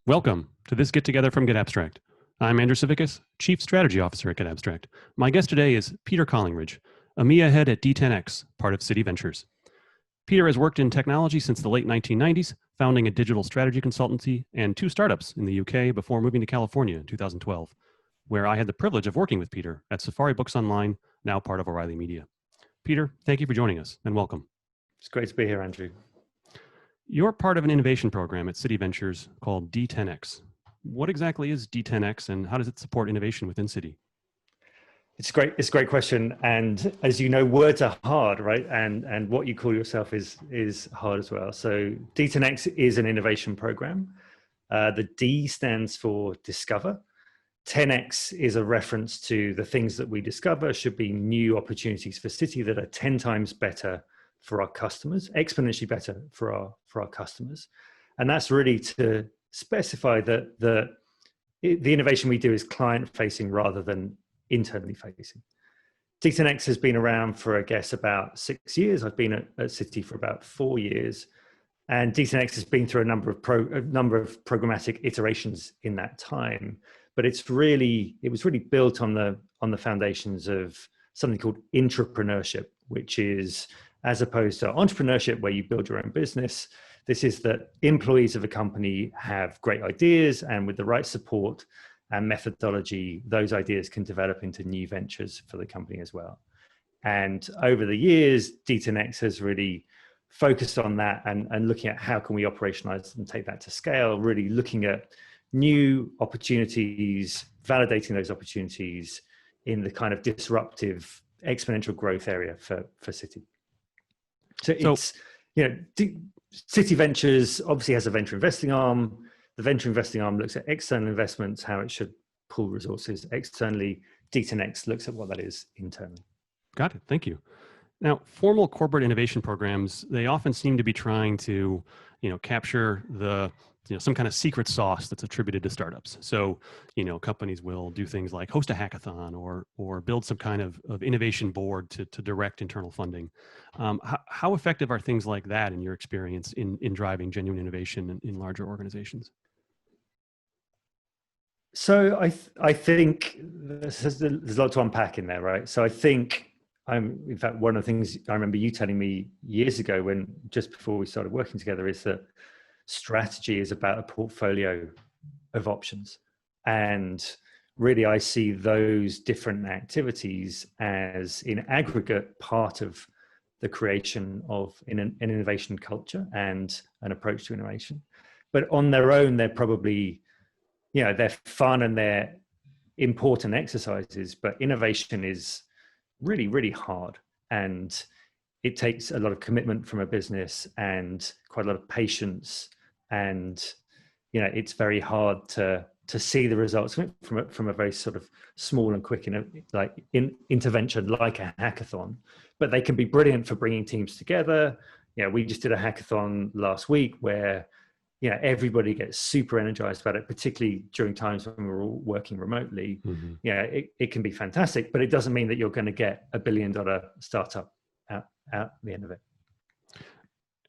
Welcome to this Get Together from getAbstract. I'm Andrew Savikas, Chief Strategy Officer at getAbstract. My guest today is Peter Collingridge, EMEA head at D10X, part of Citi Ventures. Peter has worked in technology since the late 1990s, founding a digital strategy consultancy and 2 startups in the UK before moving to California in 2012, where I had the privilege of working with Peter at Safari Books Online, now part of O'Reilly Media. Peter, thank you for joining us and welcome. It's great to be here, Andrew. You're part of an innovation program at Citi Ventures called D10X. What exactly is D10X and how does it support innovation within Citi? It's a great question. And as you know, words are hard, right? And what you call yourself is hard as well. So D10X is an innovation program. The D stands for discover. 10X is a reference to the things that we discover should be new opportunities for Citi that are 10 times better for our customers, exponentially better for our customers. And that's really to specify that the innovation we do is client facing rather than internally facing. D10X has been around for, I guess, about 6 years. I've been at Citi for about 4 years. And D10X has been through a number of programmatic iterations in that time. But it was really built on the foundations of something called intrapreneurship, which is, as opposed to entrepreneurship where you build your own business, this is that employees of a company have great ideas, and with the right support and methodology, those ideas can develop into new ventures for the company as well. And over the years, D10X has really focused on that and looking at how can we operationalize and take that to scale, really looking at new opportunities, validating those opportunities in the kind of disruptive exponential growth area for Citi. So it's, Citi Ventures obviously has a venture investing arm. The venture investing arm looks at external investments, how it should pool resources externally. D10X looks at what that is internally. Got it. Thank you. Now, formal corporate innovation programs, they often seem to be trying to, capture the, some kind of secret sauce that's attributed to startups. So, companies will do things like host a hackathon or build some kind of innovation board to direct internal funding. How effective are things like that in your experience in driving genuine innovation in larger organizations? So I think there's a lot to unpack in there, right? So I think in fact, one of the things I remember you telling me years ago just before we started working together is that strategy is about a portfolio of options. And really, I see those different activities as in aggregate part of the creation of an innovation culture and an approach to innovation. But on their own, they're probably, they're fun and they're important exercises, but innovation is really, really hard. And it takes a lot of commitment from a business and quite a lot of patience. And, it's very hard to see the results from a very sort of small and quick, intervention like a hackathon, but they can be brilliant for bringing teams together. We just did a hackathon last week where, everybody gets super energized about it, particularly during times when we're all working remotely. Mm-hmm. It can be fantastic, but it doesn't mean that you're going to get $1 billion startup out at the end of it.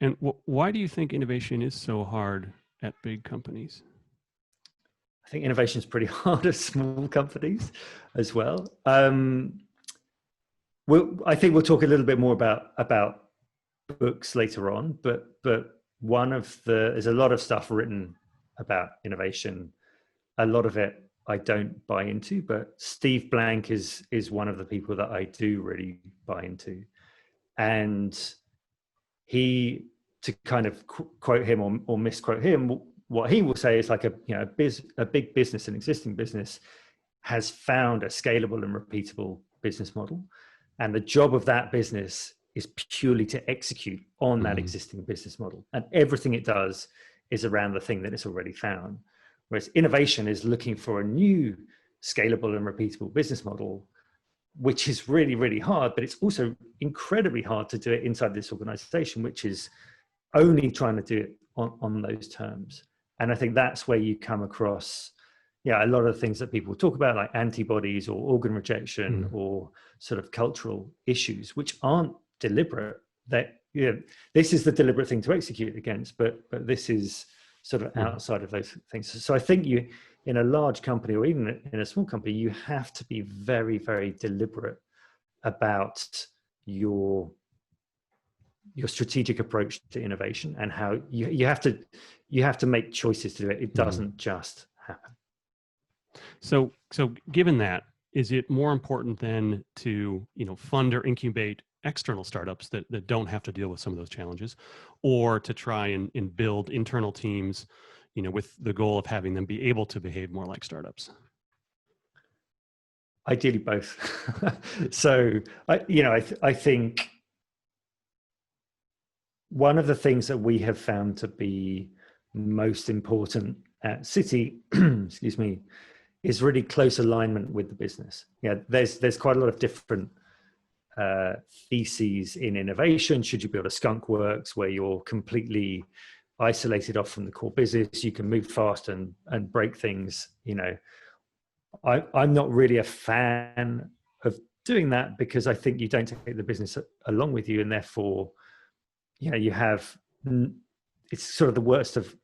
And why do you think innovation is so hard at big companies? I think innovation is pretty hard at small companies as well. I think we'll talk a little bit more about books later on, but there's a lot of stuff written about innovation. A lot of it I don't buy into, but Steve Blank is one of the people that I do really buy into. And he, to kind of quote him or misquote him, what he will say is like a big business, an existing business, has found a scalable and repeatable business model, and the job of that business is purely to execute on that existing business model, and everything it does is around the thing that it's already found. Whereas innovation is looking for a new scalable and repeatable business model, which is really, really hard, but it's also incredibly hard to do it inside this organization, which is only trying to do it on those terms. And I think that's where you come across, a lot of the things that people talk about, like antibodies or organ rejection or sort of cultural issues, which aren't deliberate. That this is the deliberate thing to execute against, but this is sort of outside of those things. So I think you, in a large company or even in a small company, you have to be very, very deliberate about your strategic approach to innovation and how you have to make choices to do it. It doesn't just happen. So given that, is it more important then to, fund or incubate external startups that don't have to deal with some of those challenges, or to try and build internal teams, with the goal of having them be able to behave more like startups? Ideally both. So I think one of the things that we have found to be most important at Citi, excuse me, is really close alignment with the business. Yeah, there's quite a lot of different theses in innovation. Should you build a skunk works where you're completely isolated off from the core business, you can move fast and break things? I'm not really a fan of doing that, because I think you don't take the business along with you, and therefore, you have, it's sort of the worst of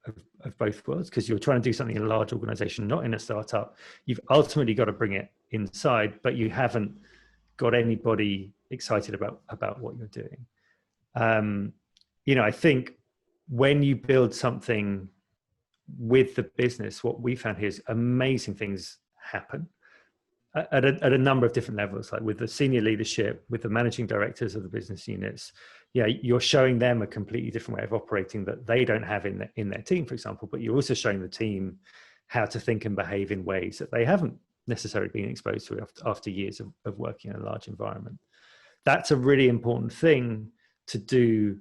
both worlds, because you're trying to do something in a large organization, not in a startup. You've ultimately got to bring it inside, but you haven't got anybody excited about what you're doing. I think when you build something with the business, what we found here is amazing things happen at a number of different levels, like with the senior leadership, with the managing directors of the business units. You're showing them a completely different way of operating that they don't have in their team, for example, but you're also showing the team how to think and behave in ways that they haven't necessarily been exposed to after years of working in a large environment. That's a really important thing to do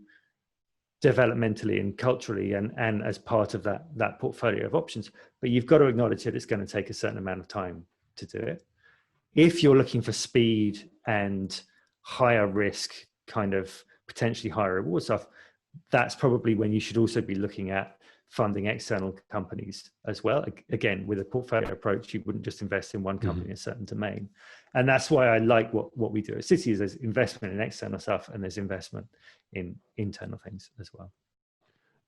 developmentally and culturally, and as part of that portfolio of options. But you've got to acknowledge that it's going to take a certain amount of time to do it. If you're looking for speed and higher risk, kind of potentially higher reward stuff, that's probably when you should also be looking at funding external companies as well. Again, with a portfolio approach, you wouldn't just invest in one company in a certain domain. And that's why I like what we do at Citi, is there's investment in external stuff and there's investment in internal things as well.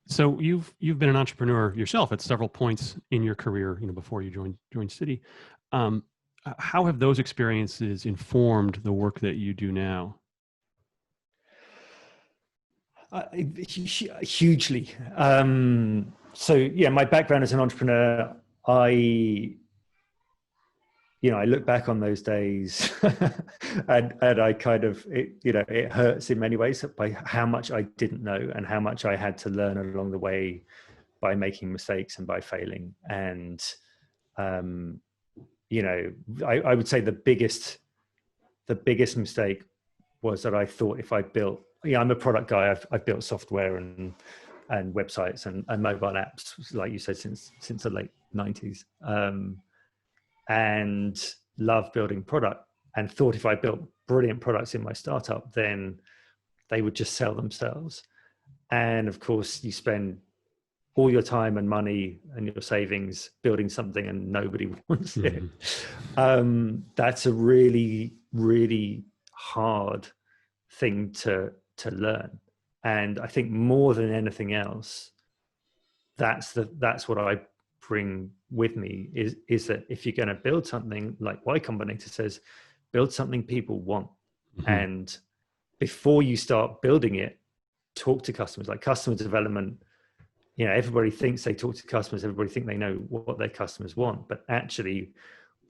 So you've been an entrepreneur yourself at several points in your career, before you joined Citi. How have those experiences informed the work that you do now? Hugely. So my background as an entrepreneur, I look back on those days and I kind of, it hurts in many ways by how much I didn't know and how much I had to learn along the way by making mistakes and by failing. And, I would say the biggest mistake was that I thought if I built, I'm a product guy. I've built software and websites and mobile apps, like you said, since the late 90s. And love building product, and thought if I built brilliant products in my startup, then they would just sell themselves. And of course, you spend all your time and money and your savings building something and nobody wants it. That's a really, really hard thing to learn. And I think more than anything else, that's what I bring with me is that if you're going to build something, like Y Combinator says, build something people want. And before you start building it, talk to customers. Like customer development, everybody thinks they talk to customers, everybody think they know what their customers want, but actually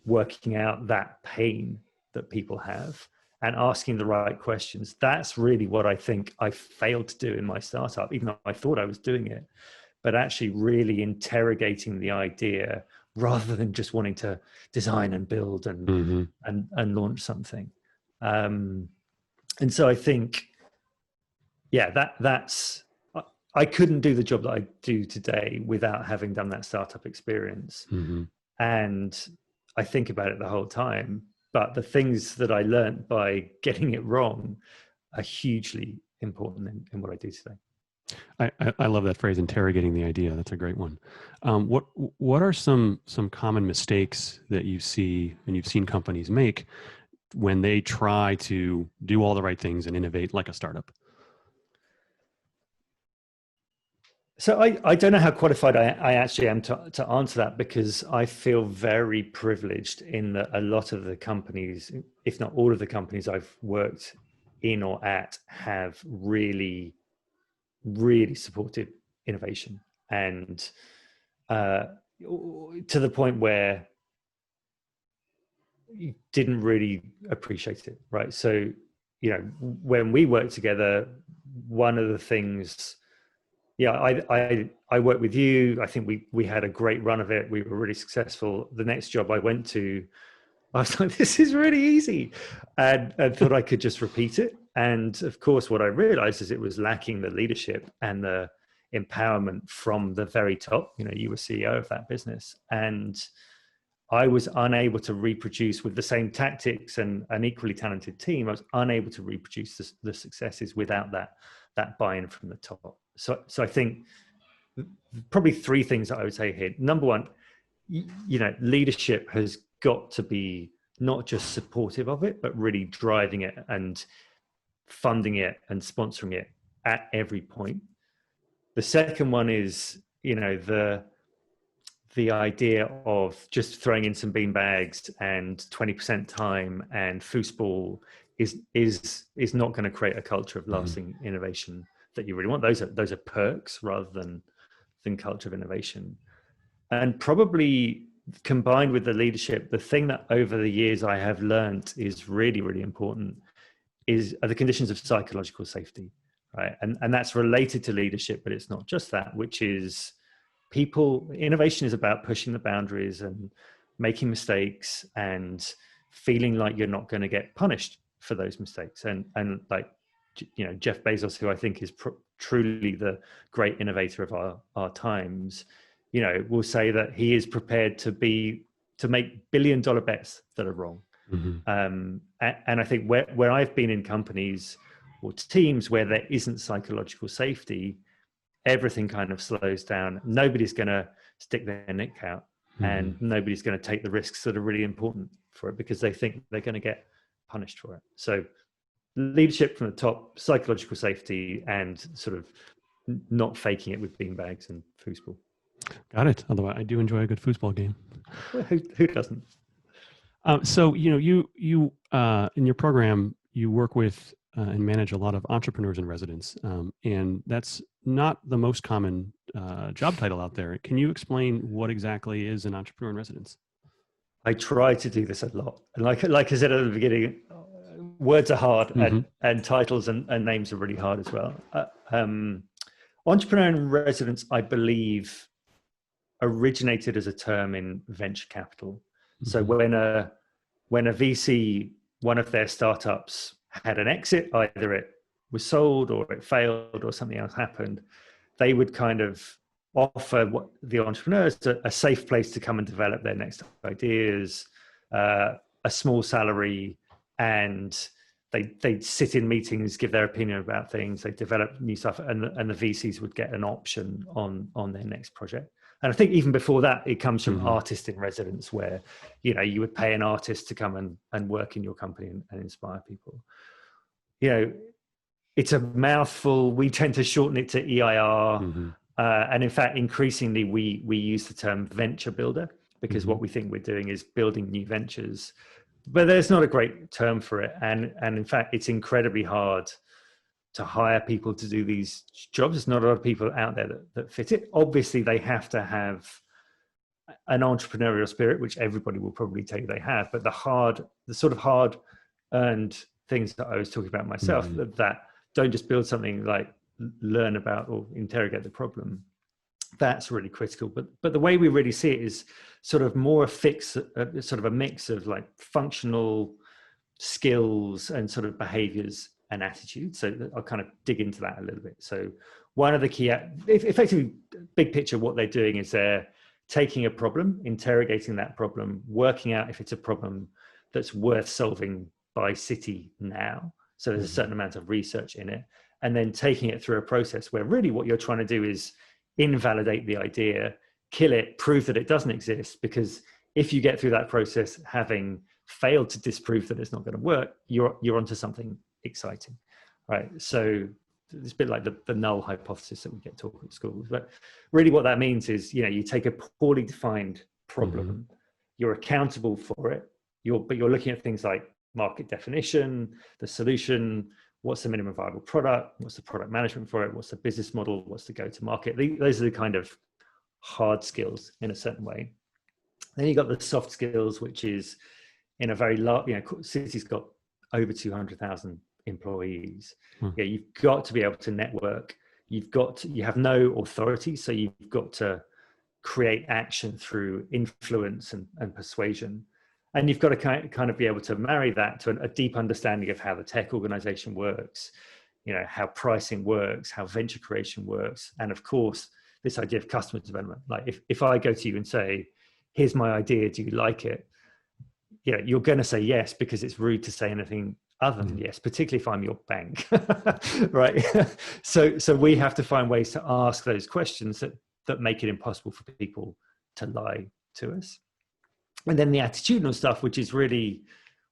working out that pain that people have and asking the right questions, that's really what I think I failed to do in my startup, even though I thought I was doing it. But actually really interrogating the idea rather than just wanting to design and build and launch something. And so I think, that's, I couldn't do the job that I do today without having done that startup experience. And I think about it the whole time, but the things that I learned by getting it wrong are hugely important in what I do today. I love that phrase, interrogating the idea. That's a great one. What are some common mistakes that you see and you've seen companies make when they try to do all the right things and innovate like a startup? So I don't know how qualified I actually am to answer that, because I feel very privileged in that a lot of the companies, if not all of the companies I've worked in or at, have really, really supported innovation, and uh, to the point where you didn't really appreciate it, right? So, you know, when we worked together, one of the things, yeah, I worked with you. I think we had a great run of it. We were really successful. The next job I went to, I was like, this is really easy, and thought I could just repeat it. And of course, what I realized is it was lacking the leadership and the empowerment from the very top. You know, you were CEO of that business, and I was unable to reproduce with the same tactics and an equally talented team. I was unable to reproduce the successes without that buy-in from the top. So I think probably three things that I would say here. Number one, you know, leadership has got to be not just supportive of it, but really driving it and funding it and sponsoring it at every point. The second one is, you know, the idea of just throwing in some bean bags and 20% time and foosball is not going to create a culture of lasting innovation that you really want. Those are perks rather than culture of innovation. And probably combined with the leadership, the thing that over the years I have learned is really, really important are the conditions of psychological safety, right? And that's related to leadership, but it's not just that, which is innovation is about pushing the boundaries and making mistakes and feeling like you're not going to get punished for those mistakes. And like, you know, Jeff Bezos, who I think is truly the great innovator of our times, you know, will say that he is prepared to make billion-dollar bets that are wrong. And I think where I've been in companies or teams where there isn't psychological safety, everything kind of slows down. Nobody's going to stick their neck out, and nobody's going to take the risks that are really important for it because they think they're going to get punished for it. So leadership from the top, psychological safety, and sort of not faking it with beanbags and foosball. Got it. Although I do enjoy a good foosball game. Well, who doesn't? So, you know, you in your program, you work with and manage a lot of entrepreneurs in residence, and that's not the most common job title out there. Can you explain what exactly is an entrepreneur in residence? I try to do this a lot, and like I said at the beginning, words are hard, and titles and names are really hard as well. Entrepreneur in residence, I believe, originated as a term in venture capital. So when a VC, one of their startups had an exit, either it was sold or it failed or something else happened, they would kind of offer the entrepreneurs a safe place to come and develop their next ideas, a small salary, and they'd sit in meetings, give their opinion about things, they develop new stuff, and the VCs would get an option on their next project. And I think even before that, it comes from artist in residence, where, you know, you would pay an artist to come and work in your company and inspire people. You know, it's a mouthful. We tend to shorten it to EIR. And in fact, increasingly, we use the term venture builder, because what we think we're doing is building new ventures. But there's not a great term for it. And in fact, it's incredibly hard to hire people to do these jobs. There's not a lot of people out there that fit it. Obviously, they have to have an entrepreneurial spirit, which everybody will probably tell you they have. But the sort of hard earned things that I was talking about myself, that don't just build something, like learn about or interrogate the problem. That's really critical. But the way we really see it is sort of more sort of a mix of like functional skills and sort of behaviors and attitudes. So I'll kind of dig into that a little bit. So one of the key, effectively, big picture, what they're doing is they're taking a problem, interrogating that problem, working out if it's a problem that's worth solving by Citi now. So there's a certain amount of research in it, and then taking it through a process where really what you're trying to do is invalidate the idea, kill it, prove that it doesn't exist. Because if you get through that process having failed to disprove that it's not going to work, you're onto something exciting, right? So it's a bit like the null hypothesis that we get taught at schools. But really what that means is, you take a poorly defined problem, you're accountable for it, but you're looking at things like market definition, the solution, what's the minimum viable product, what's the product management for it, what's the business model, what's the go-to-market. Those are the kind of hard skills in a certain way. Then you got the soft skills, which is in a very large, Citi's got over 200,000 employees. You've got to be able to network. You have no authority, so you've got to create action through influence and persuasion. And you've got to kind of be able to marry that to a deep understanding of how the tech organization works, how pricing works, how venture creation works. And of course, this idea of customer development. Like if I go to you and say, here's my idea, do you like it? You're going to say yes, because it's rude to say anything other than yes, particularly if I'm your bank, right? So we have to find ways to ask those questions that make it impossible for people to lie to us. And then the attitudinal stuff, which is really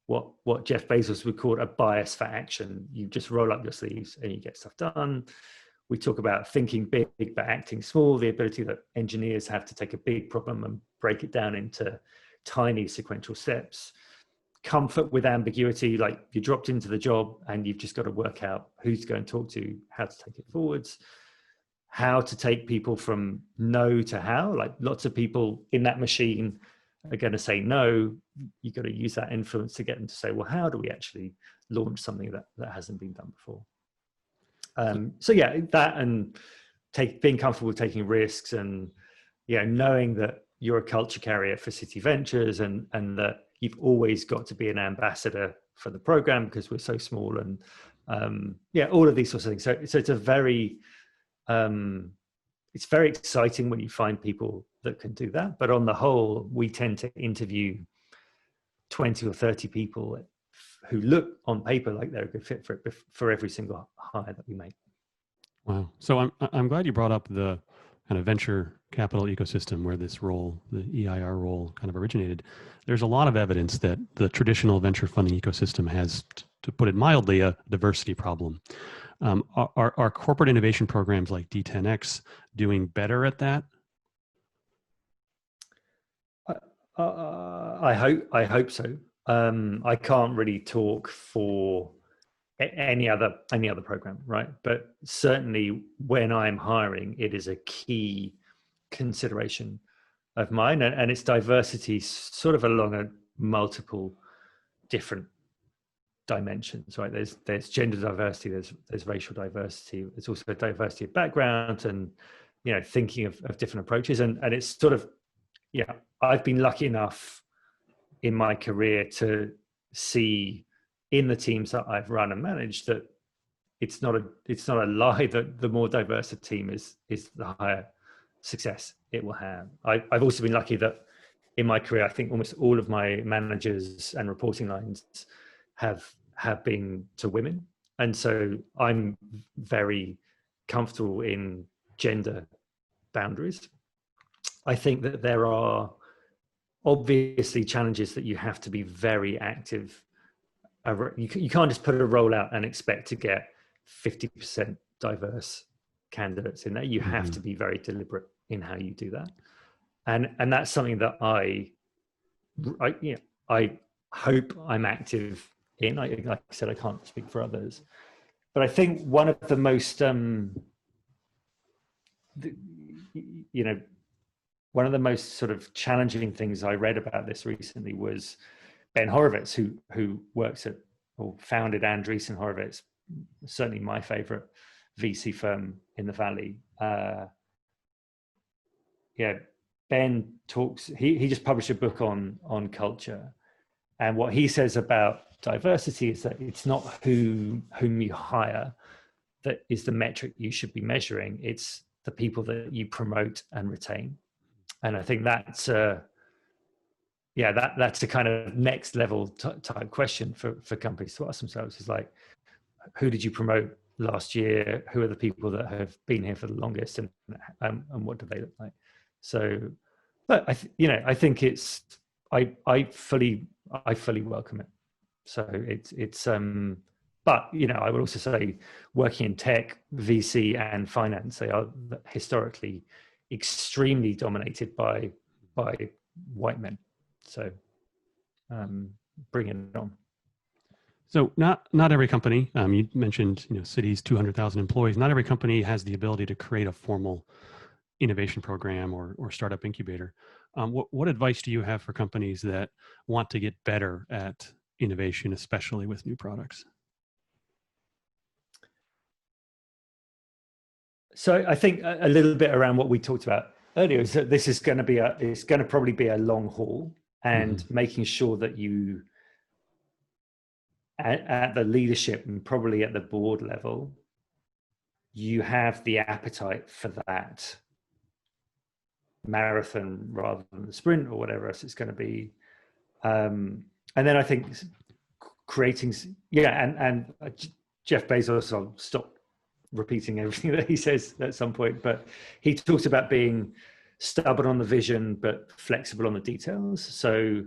what Jeff Bezos would call a bias for action. You just roll up your sleeves and you get stuff done. We talk about thinking big but acting small, the ability that engineers have to take a big problem and break it down into tiny sequential steps. Comfort with ambiguity, like you dropped into the job and you've just got to work out who's to go and talk to, how to take it forwards, how to take people from no to how. Like lots of people in that machine are going to say no. You've got to use that influence to get them to say, well, how do we actually launch something that hasn't been done before? So yeah, that and being comfortable with taking risks, and knowing that you're a culture carrier for Citi Ventures, and that you've always got to be an ambassador for the program because we're so small, and all of these sorts of things. So it's a very it's very exciting when you find people that can do that. But on the whole, we tend to interview 20 or 30 people who look on paper like they're a good fit for every single hire that we make. Wow. So I'm glad you brought up the kind of venture capital ecosystem where this role, the EIR role, kind of originated. There's a lot of evidence that the traditional venture funding ecosystem has, to put it mildly, a diversity problem. Are corporate innovation programs like D10X doing better at that? I hope so. I can't really talk for any other program, right? But certainly when I'm hiring, it is a key consideration of mine, and it's diversity sort of along a multiple different dimensions, right? There's gender diversity, there's racial diversity, there's also diversity of background, and thinking of different approaches, and it's sort of I've been lucky enough in my career to see in the teams that I've run and managed that it's not a lie that the more diverse a team is the higher success it will have. I've also been lucky that in my career, I think almost all of my managers and reporting lines have been to women, and so I'm very comfortable in gender boundaries. I think that there are obviously challenges that you have to be very active. You can't just put a roll out and expect to get 50% diverse candidates in there. You have to be very deliberate in how you do that, and that's something that I hope I'm active in. Like I said, I can't speak for others, but I think one of the most one of the most sort of challenging things I read about this recently was Ben Horowitz, who works at or founded Andreessen Horowitz, certainly my favorite VC firm in the Valley. Ben talks. He just published a book on culture, and what he says about diversity is that it's not whom you hire that is the metric you should be measuring. It's the people that you promote and retain. And I think that's that's a kind of next level type question for companies to ask themselves, is like, who did you promote last year? Who are the people that have been here for the longest, and what do they look like? So, but I think it's I fully welcome it. So it's But, I would also say working in tech, VC and finance, they are historically extremely dominated by white men. So bring it on. So not every company, you mentioned, Citi's 200,000 employees, not every company has the ability to create a formal innovation program or startup incubator. What advice do you have for companies that want to get better at innovation, especially with new products? So I think a little bit around what we talked about earlier is that this is going to probably be a long haul, and making sure that you at the leadership and probably at the board level, you have the appetite for that marathon rather than the sprint or whatever else it's going to be. And then I think creating, and Jeff Bezos, I'll stop repeating everything that he says at some point, but he talks about being stubborn on the vision, but flexible on the details. So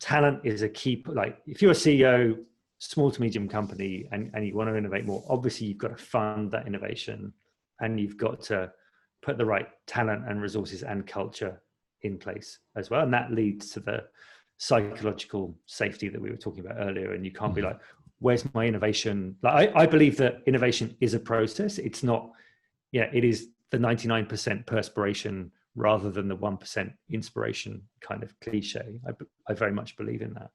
talent is a key, like if you're a CEO, small to medium company, and you want to innovate more, obviously you've got to fund that innovation, and you've got to put the right talent and resources and culture in place as well. And that leads to the psychological safety that we were talking about earlier. And you can't be like, where's my innovation? Like I believe that innovation is a process. It's not, it is the 99% perspiration rather than the 1% inspiration kind of cliche. I very much believe in that.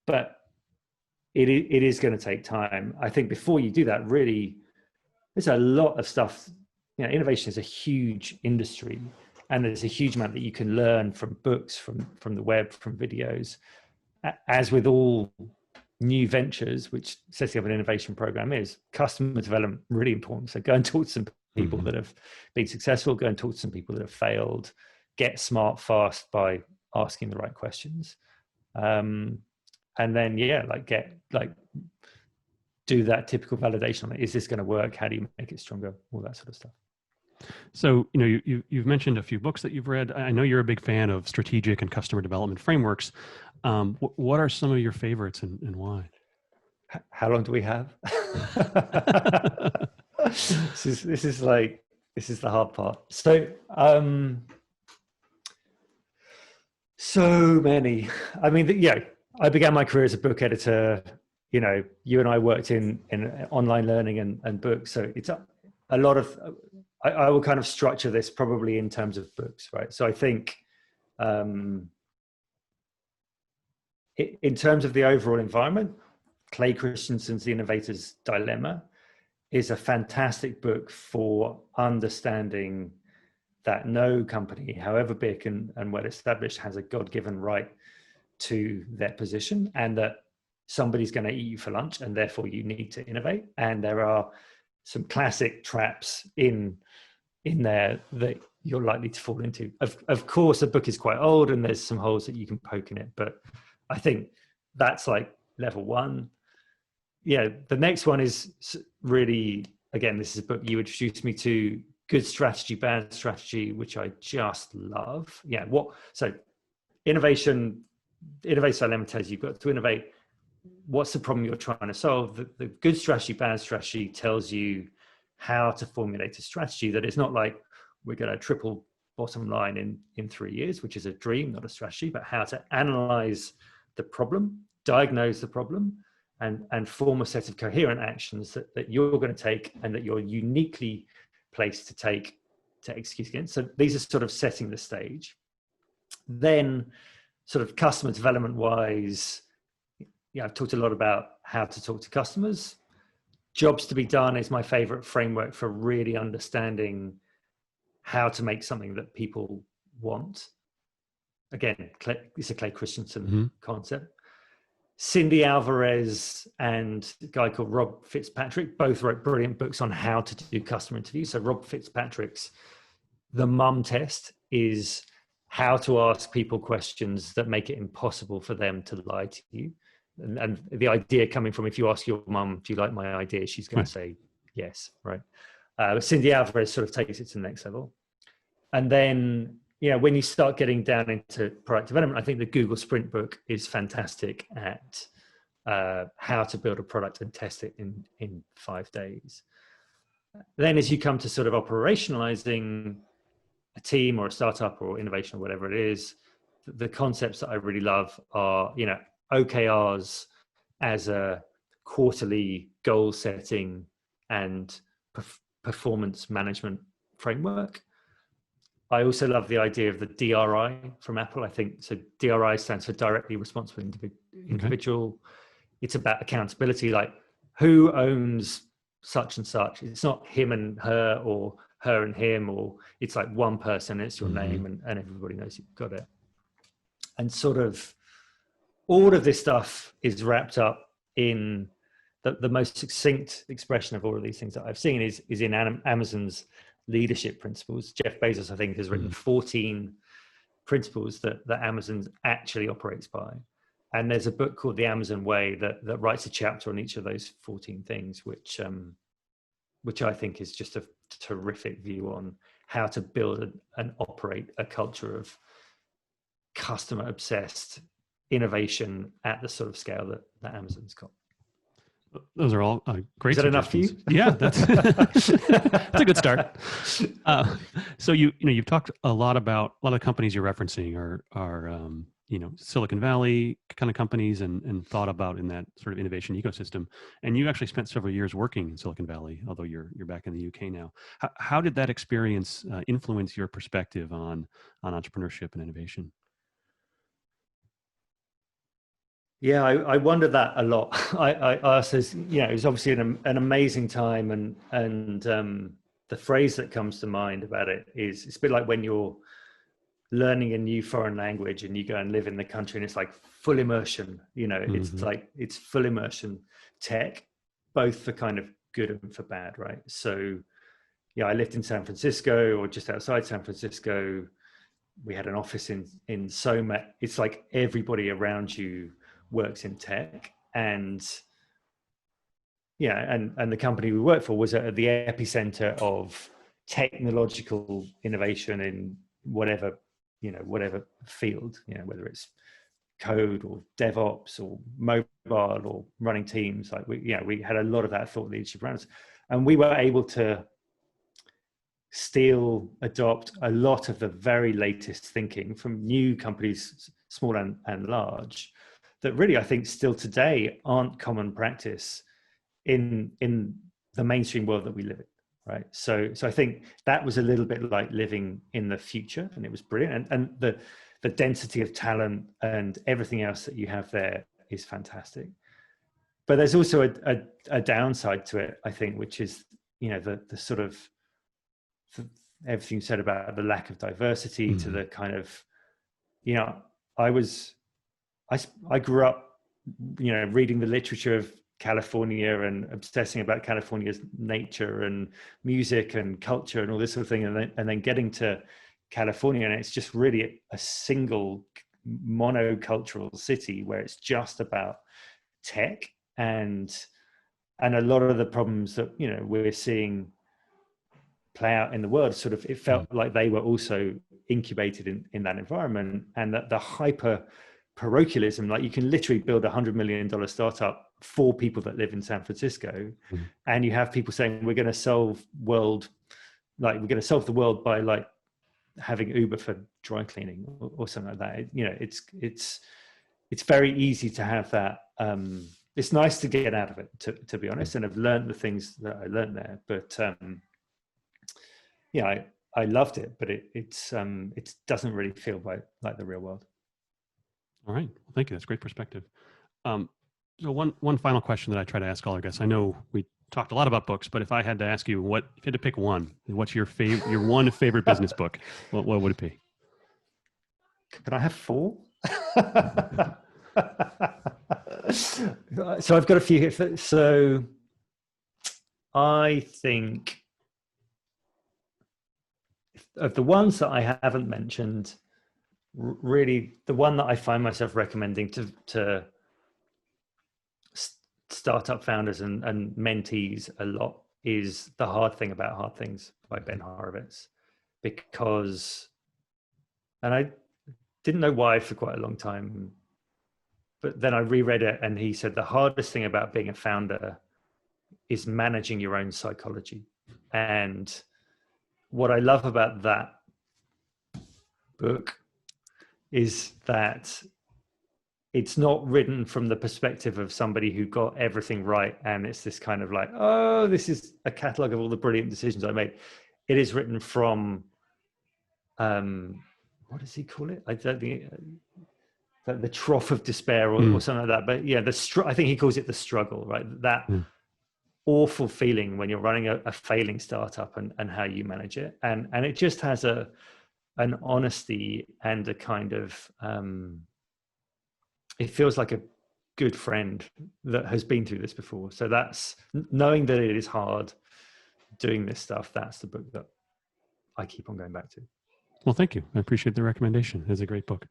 But it is going to take time. I think before you do that, really, there's a lot of stuff. Innovation is a huge industry, and there's a huge amount that you can learn from books, from the web, from videos. As with all new ventures, which setting up an innovation program is, customer development really important. So go and talk to some people that have been successful, go and talk to some people that have failed, get smart fast by asking the right questions. And then, do that typical validation on it. Is this going to work? How do you make it stronger? All that sort of stuff. So, you've mentioned a few books that you've read. I know you're a big fan of strategic and customer development frameworks. What are some of your favorites and why? How long do we have? This is the hard part. So, so many. I mean, I began my career as a book editor. You and I worked in online learning and books. So it's a lot of, I will kind of structure this probably in terms of books, right? So I think in terms of the overall environment, Clay Christensen's The Innovator's Dilemma is a fantastic book for understanding that no company, however big and well established, has a God-given right to their position, and that somebody's going to eat you for lunch, and therefore you need to innovate. And there are some classic traps in there that you're likely to fall into. Of course, the book is quite old and there's some holes that you can poke in it, but I think that's like level one. The next one is really, again, this is a book you introduced me to, Good Strategy, Bad Strategy, which I just love. So Innovator's Dilemma tells you've got to innovate. What's the problem you're trying to solve? The Good Strategy, Bad Strategy tells you how to formulate a strategy that is not like we're going to triple bottom line in 3 years, which is a dream, not a strategy, but how to analyze the problem, diagnose the problem, and form a set of coherent actions that you're going to take and that you're uniquely placed to execute against. So these are sort of setting the stage. Then sort of customer development wise, I've talked a lot about how to talk to customers. Jobs to be done is my favorite framework for really understanding how to make something that people want. Again, it's a Clay Christensen concept. Cindy Alvarez and a guy called Rob Fitzpatrick both wrote brilliant books on how to do customer interviews. So Rob Fitzpatrick's The Mum Test is how to ask people questions that make it impossible for them to lie to you. And the idea coming from, if you ask your mum, do you like my idea? She's going to say yes, right? But Cindy Alvarez sort of takes it to the next level. And then, when you start getting down into product development, I think the Google Sprint book is fantastic at how to build a product and test it in 5 days. Then as you come to sort of operationalizing a team or a startup or innovation or whatever it is, the concepts that I really love are, OKRs as a quarterly goal setting and performance management framework. I also love the idea of the DRI from Apple. I think so. DRI stands for directly responsible individual. Okay. It's about accountability, like who owns such and such. It's not him and her or her and him, or it's like one person, it's your name and everybody knows you've got it. And sort of all of this stuff is wrapped up in the most succinct expression of all of these things that I've seen is in Amazon's leadership principles. Jeff Bezos, I think, has written 14 principles that Amazon actually operates by. And there's a book called The Amazon Way that writes a chapter on each of those 14 things, which I think is just a terrific view on how to build and operate a culture of customer obsessed innovation at the sort of scale that Amazon's got. Those are all great. Is that enough for you? Yeah, that's that's a good start. So you've talked a lot about a lot of the companies you're referencing are Silicon Valley kind of companies and thought about in that sort of innovation ecosystem. And you actually spent several years working in Silicon Valley, although you're back in the UK now. How did that experience influence your perspective on entrepreneurship and innovation? Yeah, I wondered that a lot. I asked this, it was obviously an amazing time, and the phrase that comes to mind about it is it's a bit like when you're learning a new foreign language and you go and live in the country and it's like full immersion. It's like it's full immersion tech, both for kind of good and for bad, right? So I lived in San Francisco or just outside San Francisco. We had an office in Soma. It's like everybody around you works in tech, and the company we worked for was at the epicenter of technological innovation in whatever field, whether it's code or DevOps or mobile or running teams. Like we had a lot of that thought leadership around us, and we were able to adopt a lot of the very latest thinking from new companies, small and large, that really I think still today aren't common practice in the mainstream world that we live in, right? So I think that was a little bit like living in the future, and it was brilliant. And the density of talent and everything else that you have there is fantastic. But there's also a downside to it, I think, which is the sort of everything you said about the lack of diversity to the kind of I grew up reading the literature of California and obsessing about California's nature and music and culture and all this sort of thing, and then getting to California, and it's just really a single monocultural city where it's just about tech, and a lot of the problems that we're seeing play out in the world, sort of, it felt like they were also incubated in that environment, and that the hyper parochialism, like you can literally build $100 million startup for people that live in San Francisco, and you have people saying we're going to solve the world by like having Uber for dry cleaning or something like that. It's very easy to have that. It's nice to get out of it, to be honest, and I've learned the things that I learned there. But I loved it, but it doesn't really feel like the real world. All right. Well, thank you. That's great perspective. So one final question that I try to ask all our guests. I know we talked a lot about books, but if I had to ask you, if you had to pick one, what's your one favorite business book? What would it be? Can I have 4? So I've got a few here. So I think of the ones that I haven't mentioned, really the one that I find myself recommending to startup founders and mentees a lot is The Hard Thing About Hard Things by Ben Horowitz, and I didn't know why for quite a long time, but then I reread it, and he said the hardest thing about being a founder is managing your own psychology. And what I love about that book is that it's not written from the perspective of somebody who got everything right, and it's this kind of like, oh, this is a catalog of all the brilliant decisions I made. It is written from, what does he call it? I don't think the trough of despair or something like that. But yeah, I think he calls it the struggle, right? That awful feeling when you're running a failing startup and how you manage it, and it just has an honesty and a kind of it feels like a good friend that has been through this before. So that's knowing that it is hard doing this stuff. That's the book that I keep on going back to. Well, thank you. I appreciate the recommendation. It's a great book.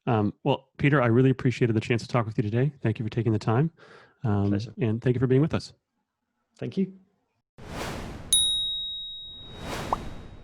Well, Peter, I really appreciated the chance to talk with you today. Thank you for taking the time. Pleasure. And thank you for being with us. Thank you.